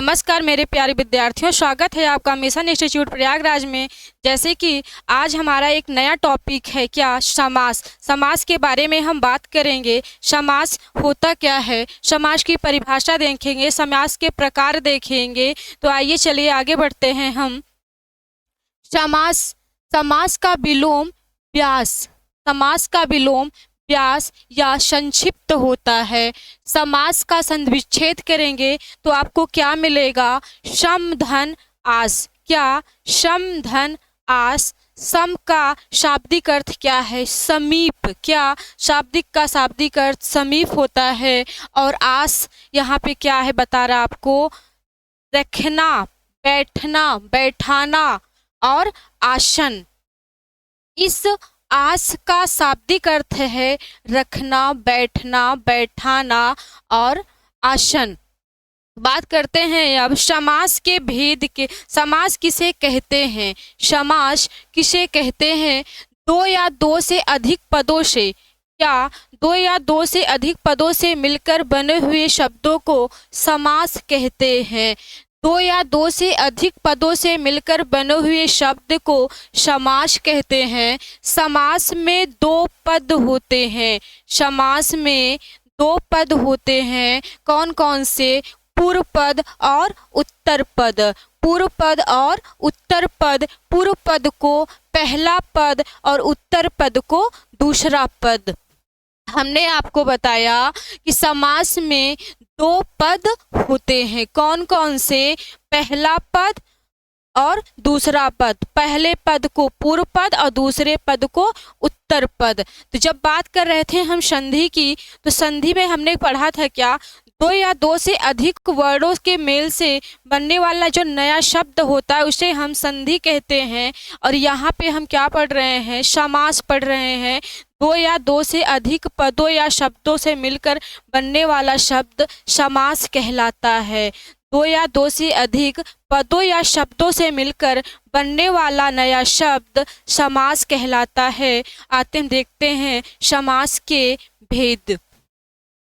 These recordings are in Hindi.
नमस्कार मेरे प्यारे विद्यार्थियों, स्वागत है आपका मिशन इंस्टीट्यूट प्रयागराज में। जैसे कि आज हमारा एक नया टॉपिक है, क्या समास। समास के बारे में हम बात करेंगे। समास होता क्या है, समास की परिभाषा देखेंगे, समास के प्रकार देखेंगे। तो आइए चलिए आगे बढ़ते हैं हम। समास, समास का विलोम व्यास, समास का विलोम व्यास या संक्षिप्त होता है। समास का संविच्छेद करेंगे तो आपको क्या मिलेगा, सम धन आस। क्या, सम धन आस। सम का शाब्दिक अर्थ क्या है, समीप। क्या, शाब्दिक का शाब्दिक अर्थ समीप होता है। और आस यहाँ पे क्या है बता रहा आपको, रखना, बैठना, बैठाना और आसन। इस आस का शाब्दिक अर्थ है रखना, बैठना, बैठाना और आसन। बात करते हैं अब समास के भेद के। समास किसे कहते हैं, समास किसे कहते हैं, दो या दो से अधिक पदों से, क्या दो या दो से अधिक पदों से मिलकर बने हुए शब्दों को समास कहते हैं। दो या दो से अधिक पदों से मिलकर बने हुए शब्द को समास कहते हैं। समास में दो पद होते हैं, समास में दो पद होते हैं। कौन कौन से, पूर्व पद और उत्तर पद। पूर्व पद और उत्तर पद, पूर्व पद को पहला पद और उत्तर पद को दूसरा पद। हमने आपको बताया कि समास में दो पद होते हैं। कौन कौन से, पहला पद और दूसरा पद। पहले पद को पूर्व पद और दूसरे पद को उत्तर पद। तो जब बात कर रहे थे हम संधि की, तो संधि में हमने पढ़ा था क्या, दो या दो से अधिक वर्णों के मेल से बनने वाला जो नया शब्द होता है उसे हम संधि कहते हैं। और यहाँ पे हम क्या पढ़ रहे हैं, समास पढ़ रहे हैं। दो या दो से अधिक पदों या शब्दों से मिलकर बनने वाला शब्द समास कहलाता है। दो या दो से अधिक पदों या शब्दों से मिलकर बनने वाला नया शब्द समास कहलाता है। आते हैं देखते हैं समास के भेद।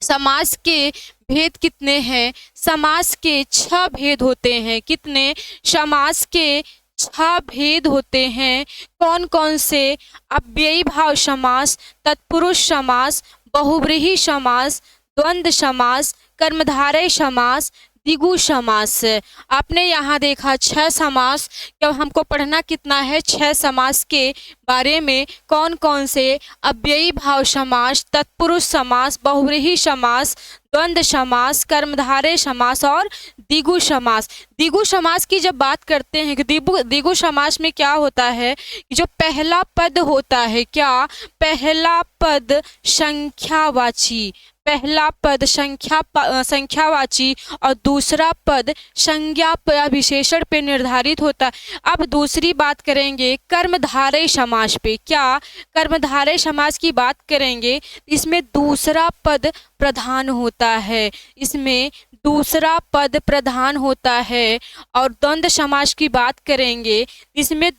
समास के भेद कितने हैं, समास के 6 भेद होते हैं। कितने, समास के 6 भेद होते हैं। कौन कौन से, अव्ययी भाव समास, तत्पुरुष समास, बहुव्रीहि समास, द्वंद्व समास, कर्मधारय समास, द्विगु समास। आपने यहाँ देखा 6 समास। क्या हमको पढ़ना कितना है, 6 समास के बारे में। कौन कौन से, अव्ययी भाव समास, तत्पुरुष समास, बहुव्रीहि समास, द्वंद्व समास, कर्मधारय समास और द्विगु समास। द्विगु समास की जब बात करते हैं कि द्विगु समास में क्या होता है कि जो पहला पद होता है, क्या, पहला पद संख्यावाची, पहला पद संख्यावाची और दूसरा पद संज्ञा या विशेषण पे निर्धारित होता है। अब दूसरी बात करेंगे कर्मधारय समास पे। क्या, कर्मधारय समास की बात करेंगे, इसमें दूसरा पद प्रधान होता है, इसमें दूसरा पद प्रधान होता है। और द्वंद्व समास की बात करेंगे, इसमें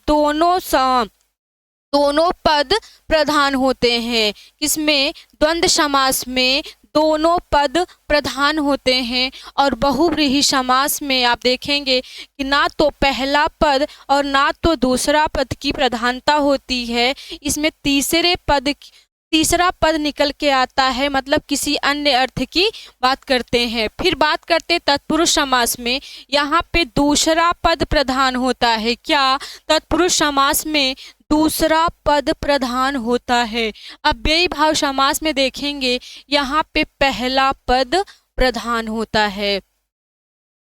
दोनों पद प्रधान होते हैं। इसमें द्वंद्व समास में दोनों पद प्रधान होते हैं। और बहुव्रीहि समास में आप देखेंगे कि ना तो पहला पद और ना तो दूसरा पद की प्रधानता होती है, इसमें तीसरा पद निकल के आता है, मतलब किसी अन्य अर्थ की बात करते हैं। फिर बात करते हैं तत्पुरुष समास में, यहाँ पे दूसरा पद प्रधान होता है। क्या, तत्पुरुष समास में दूसरा पद प्रधान होता है। अव्ययी भाव समास में देखेंगे यहाँ पे पहला पद प्रधान होता है।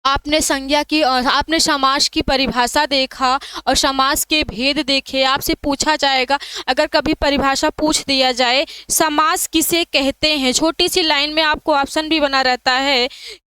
आपने संज्ञा की और आपने समास की परिभाषा देखा और समास के भेद देखे। आपसे पूछा जाएगा, अगर कभी परिभाषा पूछ दिया जाए समास किसे कहते हैं, छोटी सी लाइन में आपको ऑप्शन भी बना रहता है,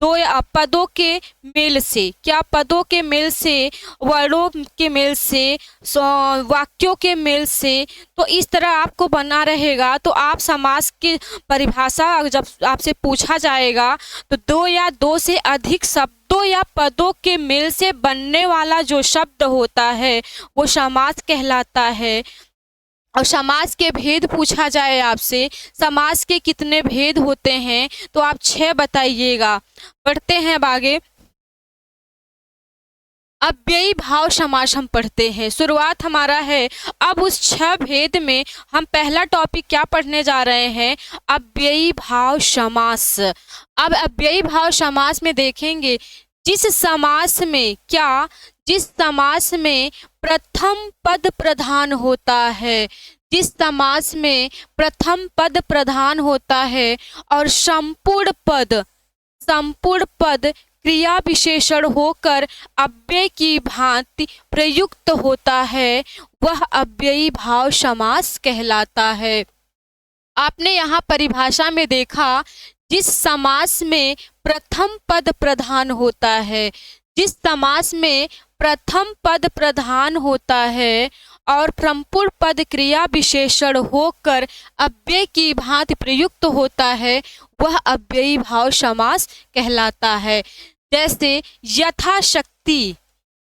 दो पदों के मेल से। क्या, पदों के मेल से, वर्णों के मेल से, वाक्यों के मेल से। तो इस तरह आपको बना रहेगा। तो आप समास की परिभाषा जब आपसे पूछा जाएगा तो दो या दो से अधिक शब्दों या पदों के मेल से बनने वाला जो शब्द होता है वो समास कहलाता है। और समास के भेद पूछा जाए आपसे, समास के कितने भेद होते हैं, तो आप 6 बताइएगा। बढ़ते हैं अब आगे। अव्ययी भाव समास हम पढ़ते हैं। शुरुआत हमारा है। अब उस 6 भेद में हम पहला टॉपिक क्या पढ़ने जा रहे हैं? अव्ययी भाव समास। अब अव्ययी भाव समास में देखेंगे जिस समास में प्रथम पद प्रधान होता है, जिस समास में प्रथम पद प्रधान होता है और संपूर्ण पद क्रिया विशेषण होकर अव्यय की भांति प्रयुक्त होता है, वह अव्ययी भाव समास कहलाता है। आपने यहाँ परिभाषा में देखा, जिस समास में प्रथम पद प्रधान होता है, जिस समास में प्रथम पद प्रधान होता है और संपूर्ण पद क्रिया विशेषण होकर अव्यय की भांति प्रयुक्त होता है, वह अव्ययी भाव समास कहलाता है। जैसे यथाशक्ति,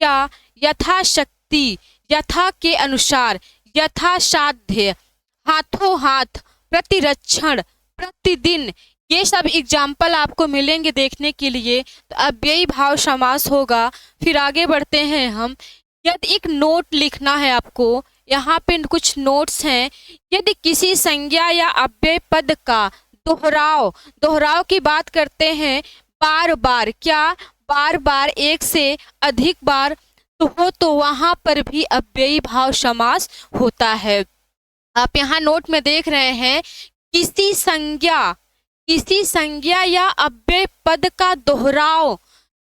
क्या? यथाशक्ति, यथा के अनुसार, यथासाध्य, हाथों हाथ, प्रतिरक्षण, प्रतिदिन, ये सब एग्जाम्पल आपको मिलेंगे देखने के लिए। तो अव्ययी भाव समास होगा। फिर आगे बढ़ते हैं हम। यदि एक नोट लिखना है आपको, यहाँ पे कुछ नोट्स हैं। यदि किसी संज्ञा या अव्यय पद का दोहराव की बात करते हैं, बार बार, क्या? बार बार, एक से अधिक बार तो वहां पर भी अव्ययी भाव समास होता है। आप यहाँ नोट में देख रहे हैं, किसी संज्ञा या अव्यय पद का दोहराव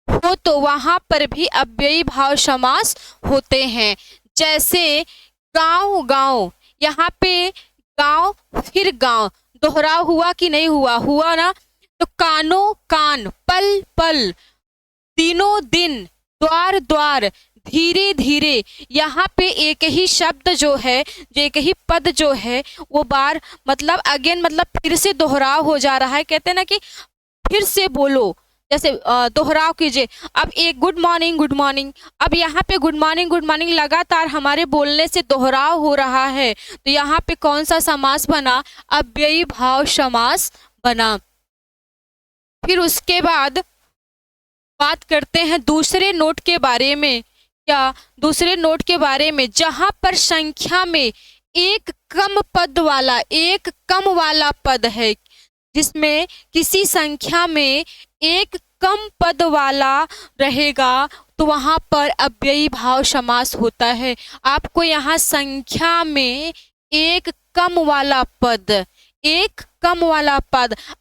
हो तो वहां पर भी अव्ययी भाव समास होते हैं। जैसे गांव, यहाँ पे गांव फिर गांव, दोहराव हुआ कि नहीं हुआ? हुआ ना। तो कानो कान, पल पल, दिनों दिन, द्वार द्वार, धीरे धीरे, यहाँ पे एक ही शब्द जो है, एक ही पद जो है, वो बार मतलब अगेन, मतलब फिर से दोहराव हो जा रहा है। कहते हैं ना कि फिर से बोलो, जैसे दोहराव कीजिए। अब एक गुड मॉर्निंग, अब यहाँ पे गुड मॉर्निंग लगातार हमारे बोलने से दोहराव हो रहा है, तो यहाँ पे कौन सा समास बना? अव्ययी भाव समास बना। फिर उसके बाद बात करते हैं दूसरे नोट के बारे में। क्या? दूसरे नोट के बारे में, जहां पर संख्या में एक कम वाला पद है, जिसमें किसी संख्या में एक कम पद वाला रहेगा, तो वहां पर अव्ययी भाव समास होता है। आपको यहाँ संख्या में एक कम वाला पद,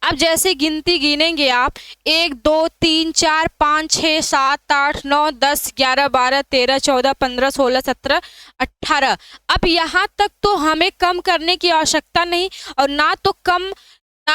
अब जैसे गिनती गिनेंगे आप, 1 2 3 4 5 6 7 8 9 10 11 12 13 14 15 16 17 18। अब यहाँ तक तो हमें कम करने की आवश्यकता नहीं, और ना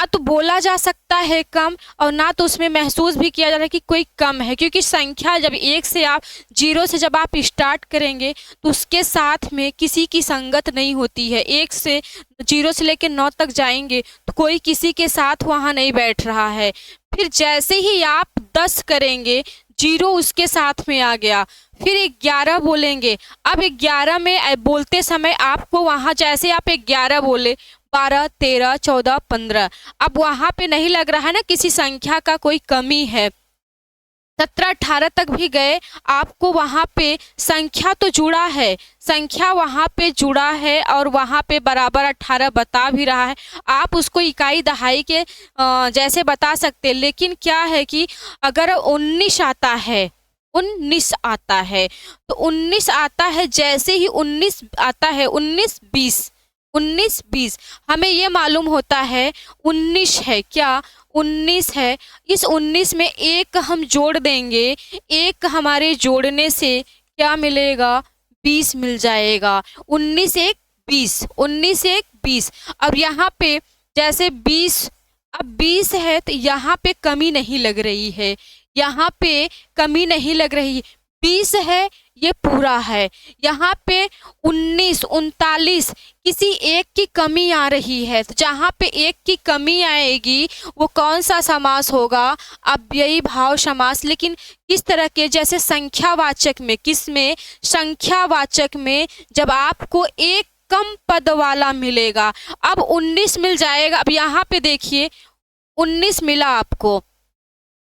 तो बोला जा सकता है कम, और ना तो उसमें महसूस भी किया जा रहा है कि कोई कम है, क्योंकि संख्या जब 1 से आप 0 से जब आप स्टार्ट करेंगे तो उसके साथ में किसी की संगत नहीं होती है। 1 से 0 से लेकर 9 तक जाएंगे तो कोई किसी के साथ वहाँ नहीं बैठ रहा है। फिर जैसे ही आप 10 करेंगे, 0 उसके साथ में आ गया, फिर 11 बोलेंगे। अब 11 में बोलते समय आपको वहाँ, जैसे आप 11 बोले, 12 13 14 15, अब वहां पे नहीं लग रहा है ना किसी संख्या का कोई कमी है। 17 18 तक भी गए, आपको वहां पे संख्या तो जुड़ा है, संख्या वहां पे जुड़ा है और वहां पे बराबर 18 बता भी रहा है। आप उसको इकाई दहाई के जैसे बता सकते, लेकिन क्या है कि अगर 19 आता है, 19 आता है, तो 19 आता है, जैसे ही 19 आता है, 19 20, हमें ये मालूम होता है 19 है, क्या? 19 है। इस 19 में एक हम जोड़ देंगे, एक हमारे जोड़ने से क्या मिलेगा? 20 मिल जाएगा। 19 1 20। अब यहाँ पे जैसे 20, अब 20 है तो यहाँ पे कमी नहीं लग रही है, यहाँ पे कमी नहीं लग रही। 20 है, ये पूरा है। यहाँ पे 19 39 किसी एक की कमी आ रही है, तो जहाँ पे एक की कमी आएगी वो कौन सा समास होगा? अव्ययी भाव समास। लेकिन किस तरह के? जैसे संख्यावाचक में, किस में? संख्यावाचक में जब आपको एक कम पद वाला मिलेगा, अब 19 मिल जाएगा। अब यहाँ पे देखिए 19 मिला आपको,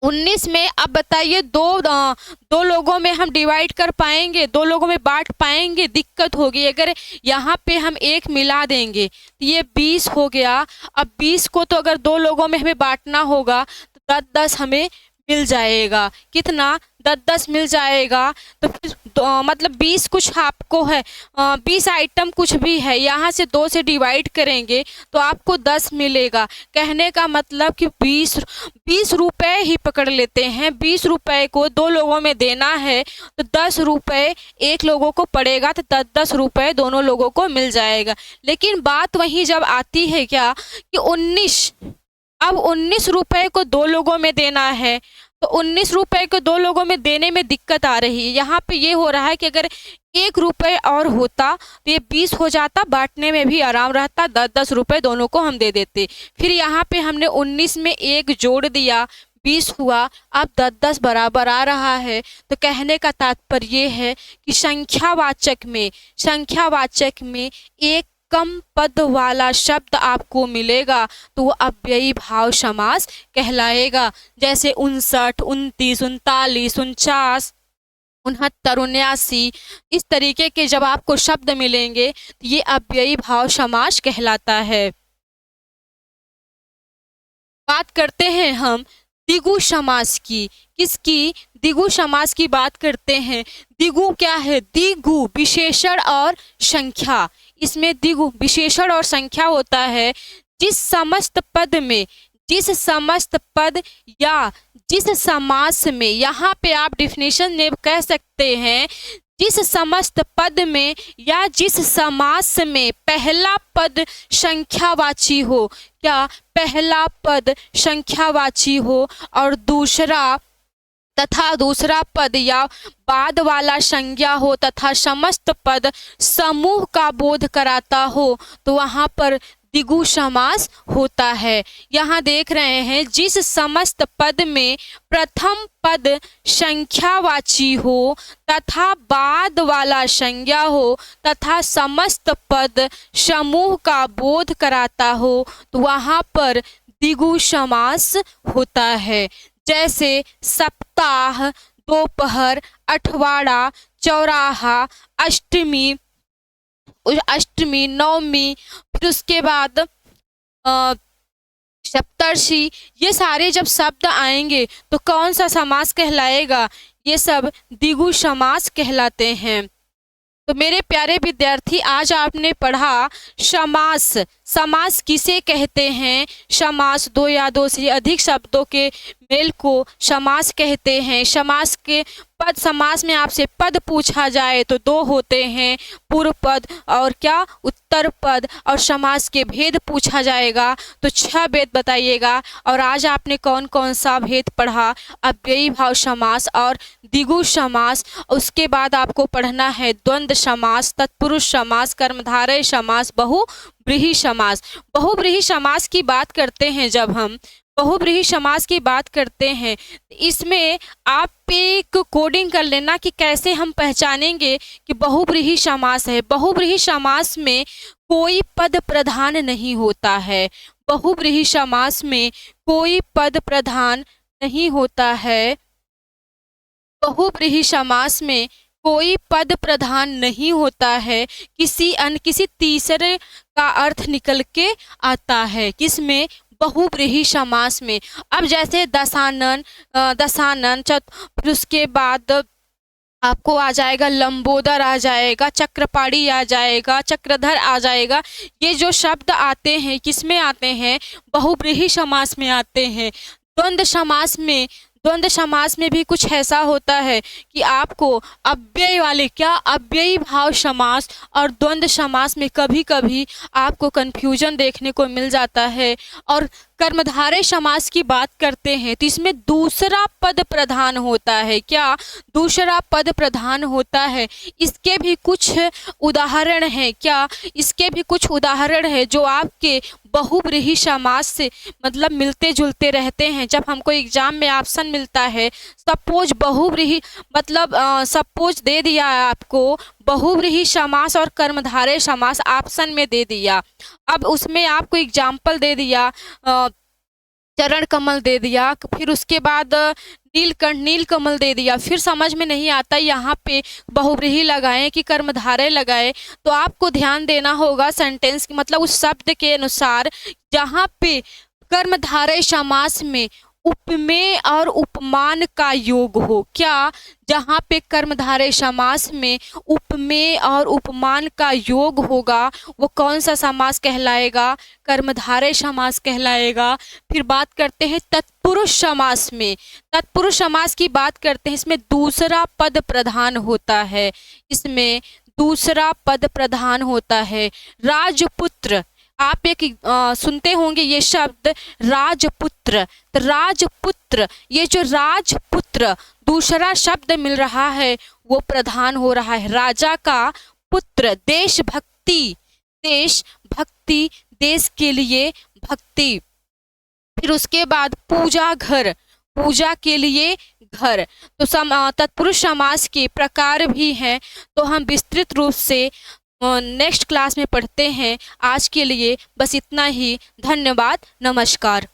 19 में अब बताइए दो लोगों में हम डिवाइड कर पाएंगे, दो लोगों में बांट पाएंगे? दिक्कत होगी। अगर यहाँ पे हम एक मिला देंगे तो ये 20 हो गया। अब 20 को तो अगर दो लोगों में हमें बांटना होगा तो 10-10 हमें मिल जाएगा। कितना? 10-10 मिल जाएगा। तो फिर मतलब 20 कुछ आपको है, 20 आइटम कुछ भी है, यहाँ से 2 से डिवाइड करेंगे तो आपको 10 मिलेगा। कहने का मतलब कि 20 रुपए ही पकड़ लेते हैं। 20 रुपए को दो लोगों में देना है तो 10 रुपए एक लोगों को पड़ेगा, तो 10-10 रुपए दोनों लोगों को मिल जाएगा। लेकिन बात वही जब आती है क्या कि 19 रुपए को दो लोगों में देना है, तो 19 रुपए को दो लोगों में देने में दिक्कत आ रही है। यहाँ पे ये हो रहा है कि अगर 1 रुपए और होता तो ये 20 हो जाता, बांटने में भी आराम रहता, 10-10 रुपए दोनों को हम दे देते। फिर यहाँ पे हमने 19 में 1 जोड़ दिया, 20 हुआ। अब 10-10 बराबर आ रहा है। तो कहने का तात्पर्य ये है कि संख्यावाचक में एक कम पद वाला शब्द आपको मिलेगा तो वो अव्ययी भाव समास कहलाएगा। जैसे 59, 29, 39, 49, 69, 79, इस तरीके के जब आपको शब्द मिलेंगे तो ये अव्ययी भाव समास कहलाता है। बात करते हैं हम द्विगु समास की। किसकी? द्विगु समास की बात करते हैं। द्विगु क्या है? द्विगु विशेषण और संख्या। इसमें द्विगु विशेषण और संख्या होता है। जिस समस्त पद या जिस समास में, यहाँ पे आप डिफिनेशन में कह सकते हैं, जिस समस्त पद में या जिस समास में पहला पद संख्यावाची हो। क्या? पहला पद संख्यावाची हो और दूसरा पद या बाद वाला संज्ञा हो तथा समस्त पद समूह का बोध कराता हो तो वहाँ पर द्विगु समास होता है। यहाँ देख रहे हैं, जिस समस्त पद में प्रथम पद संख्यावाची हो तथा बाद वाला संज्ञा हो तथा समस्त पद समूह का बोध कराता हो तो वहाँ पर द्विगु समास होता है। जैसे सप्ताह, दोपहर, अठवाड़ा, चौराहा, अष्टमी, नवमी, फिर उसके बाद सप्तर्षि, ये सारे जब शब्द आएंगे तो कौन सा समास कहलाएगा? ये सब द्विगु समास कहलाते हैं। तो मेरे प्यारे विद्यार्थी, आज आपने पढ़ा समास किसे कहते हैं। समास दो या दो से अधिक शब्दों के मेल को समास कहते हैं। समास में आपसे पद पूछा जाए तो 2 होते हैं, पूर्व पद और क्या? उत्तर पद। और समास के भेद पूछा जाएगा तो 6 भेद बताइएगा। और आज आपने कौन कौन सा भेद पढ़ा? अव्ययी भाव समास और द्विगु समास। उसके बाद आपको पढ़ना है द्वंद्व समास, तत्पुरुष समास, कर्मधारय समास, बहुव्रीहि समास। बहुव्रीहि समास की बात करते हैं, जब हम बहुव्रीहि समास की बात करते हैं, इसमें आप एक कोडिंग कर लेना कि कैसे हम पहचानेंगे कि बहुव्रीहि समास है। बहुव्रीहि समास में कोई पद प्रधान नहीं होता है। बहुव्रीहि समास में कोई पद प्रधान नहीं होता है। बहुव्रीहि समास में कोई पद प्रधान नहीं होता है। किसी तीसरे का अर्थ निकल के आता है। किसमें? बहुव्रीहि समास में। अब जैसे दशानन, फिर उसके बाद आपको आ जाएगा लंबोदर, आ जाएगा चक्रपाणी, आ जाएगा चक्रधर, आ जाएगा। ये जो शब्द आते हैं किसमें आते हैं? बहुव्रीहि समास में आते हैं। द्वंद्व समास में भी कुछ ऐसा होता है कि आपको अव्यय वाले अव्ययी भाव समास और द्वंद्व समास में कभी कभी आपको कंफ्यूजन देखने को मिल जाता है। और कर्मधारय समास की बात करते हैं तो इसमें दूसरा पद प्रधान होता है। क्या? दूसरा पद प्रधान होता है। इसके भी कुछ उदाहरण हैं। क्या? इसके भी कुछ उदाहरण है जो आपके बहुव्रीहि समास से मतलब मिलते जुलते रहते हैं। जब हमको एग्जाम में ऑप्शन मिलता है, सपोज बहुव्रीहि मतलब सपोज दे दिया है आपको बहुव्रीहि समास और कर्मधारय समास ऑप्शन में दे दिया। अब उसमें आपको एग्जाम्पल दे दिया, चरण कमल दे दिया, फिर उसके बाद नीलकंठ नीलकमल दे दिया, फिर समझ में नहीं आता यहाँ पे बहुव्रीहि लगाएं कि कर्मधारय लगाएं। तो आपको ध्यान देना होगा सेंटेंस की, मतलब उस शब्द के अनुसार जहाँ पे कर्मधारय समास में उपमेय और उपमान का योग हो। क्या? जहाँ पे कर्मधारय समास में उपमेय और उपमान का योग होगा वो कौन सा समास कहलाएगा? कर्मधारय समास कहलाएगा। फिर बात करते हैं तत्पुरुष समास में। तत्पुरुष समास की बात करते हैं, इसमें दूसरा पद प्रधान होता है, इसमें दूसरा पद प्रधान होता है। राजपुत्र, आप एक सुनते होंगे ये शब्द राजपुत्र। तो राजपुत्र, ये जो राजपुत्र दूसरा शब्द मिल रहा है वो प्रधान हो रहा है। राजा का पुत्र, देशभक्ति, देशभक्ति, देश के लिए भक्ति। फिर उसके बाद पूजा घर, पूजा के लिए घर। तो तत्पुरुष समास के प्रकार भी हैं, तो हम विस्तृत रूप से नेक्स्ट क्लास में पढ़ते हैं। आज के लिए बस इतना ही। धन्यवाद, नमस्कार।